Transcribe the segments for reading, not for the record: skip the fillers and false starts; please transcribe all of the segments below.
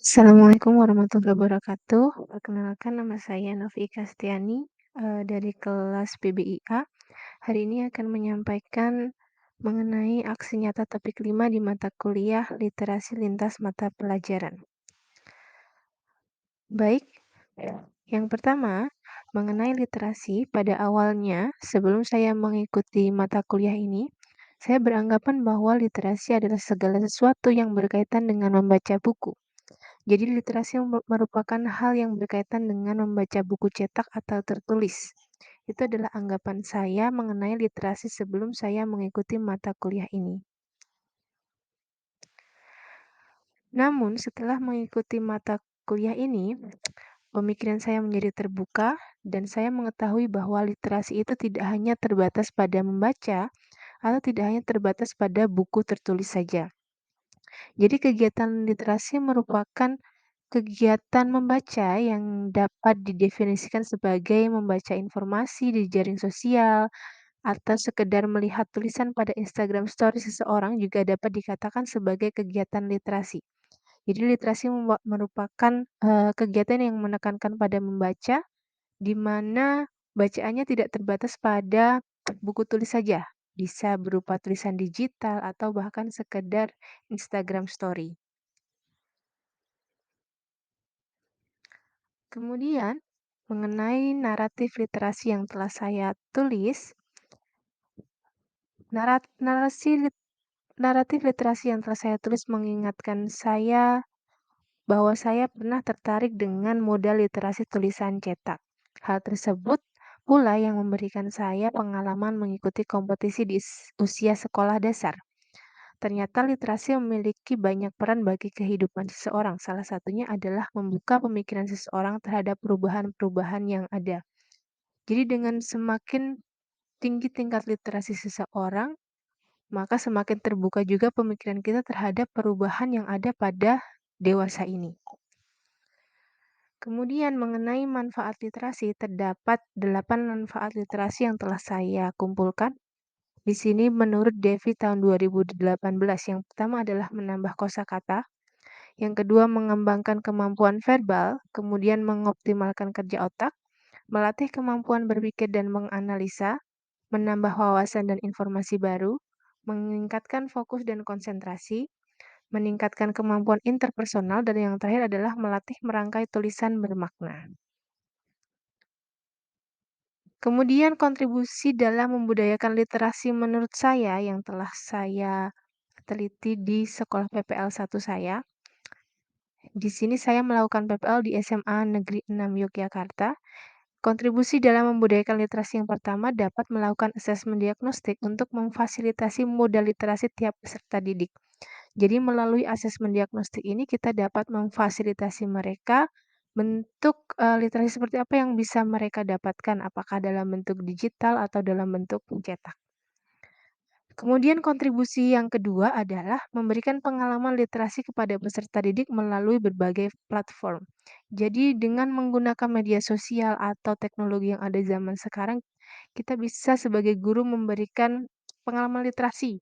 Assalamualaikum warahmatullahi wabarakatuh. Perkenalkan nama saya Novi Kastiani, dari kelas PBIA. Hari ini akan menyampaikan mengenai aksi nyata topik 5 di mata kuliah Literasi Lintas Mata Pelajaran. Baik, yang pertama, mengenai literasi, pada awalnya sebelum saya mengikuti mata kuliah ini, saya beranggapan bahwa literasi adalah segala sesuatu yang berkaitan dengan membaca buku. Jadi literasi merupakan hal yang berkaitan dengan membaca buku cetak atau tertulis. Itu adalah anggapan saya mengenai literasi sebelum saya mengikuti mata kuliah ini. Namun setelah mengikuti mata kuliah ini, pemikiran saya menjadi terbuka dan saya mengetahui bahwa literasi itu tidak hanya terbatas pada membaca atau tidak hanya terbatas pada buku tertulis saja. Jadi kegiatan literasi merupakan kegiatan membaca yang dapat didefinisikan sebagai membaca informasi di jaring sosial atau sekedar melihat tulisan pada Instagram Story seseorang juga dapat dikatakan sebagai kegiatan literasi. Jadi literasi merupakan kegiatan yang menekankan pada membaca, di mana bacaannya tidak terbatas pada buku tulis saja, bisa berupa tulisan digital atau bahkan sekedar Instagram Story. Kemudian, mengenai naratif literasi yang telah saya tulis, naratif literasi yang telah saya tulis mengingatkan saya bahwa saya pernah tertarik dengan modal literasi tulisan cetak. Hal tersebut pula yang memberikan saya pengalaman mengikuti kompetisi di usia sekolah dasar. Ternyata literasi memiliki banyak peran bagi kehidupan seseorang. Salah satunya adalah membuka pemikiran seseorang terhadap perubahan-perubahan yang ada. Jadi dengan semakin tinggi tingkat literasi seseorang, maka semakin terbuka juga pemikiran kita terhadap perubahan yang ada pada dewasa ini. Kemudian mengenai manfaat literasi, terdapat 8 manfaat literasi yang telah saya kumpulkan. Di sini menurut Devi tahun 2018, yang pertama adalah menambah kosakata, yang kedua mengembangkan kemampuan verbal, kemudian mengoptimalkan kerja otak, melatih kemampuan berpikir dan menganalisa, menambah wawasan dan informasi baru, meningkatkan fokus dan konsentrasi, meningkatkan kemampuan interpersonal, dan yang terakhir adalah melatih merangkai tulisan bermakna. Kemudian kontribusi dalam membudayakan literasi menurut saya yang telah saya teliti di sekolah PPL 1 saya. Di sini saya melakukan PPL di SMA Negeri 6 Yogyakarta. Kontribusi dalam membudayakan literasi yang pertama dapat melakukan asesmen diagnostik untuk memfasilitasi modal literasi tiap peserta didik. Jadi melalui asesmen diagnostik ini kita dapat memfasilitasi mereka bentuk literasi seperti apa yang bisa mereka dapatkan, apakah dalam bentuk digital atau dalam bentuk cetak. Kemudian kontribusi yang kedua adalah memberikan pengalaman literasi kepada peserta didik melalui berbagai platform. Jadi dengan menggunakan media sosial atau teknologi yang ada zaman sekarang, kita bisa sebagai guru memberikan pengalaman literasi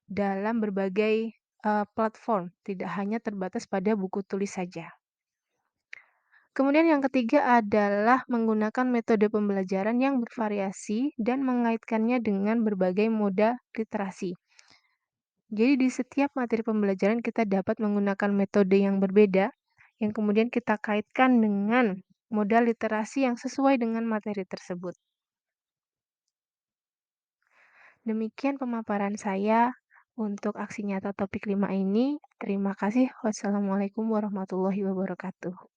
dalam berbagai platform, tidak hanya terbatas pada buku tulis saja. Kemudian yang ketiga adalah menggunakan metode pembelajaran yang bervariasi dan mengaitkannya dengan berbagai moda literasi. Jadi di setiap materi pembelajaran kita dapat menggunakan metode yang berbeda, yang kemudian kita kaitkan dengan modal literasi yang sesuai dengan materi tersebut. Demikian pemaparan saya untuk aksi nyata topik 5 ini. Terima kasih. Wassalamualaikum warahmatullahi wabarakatuh.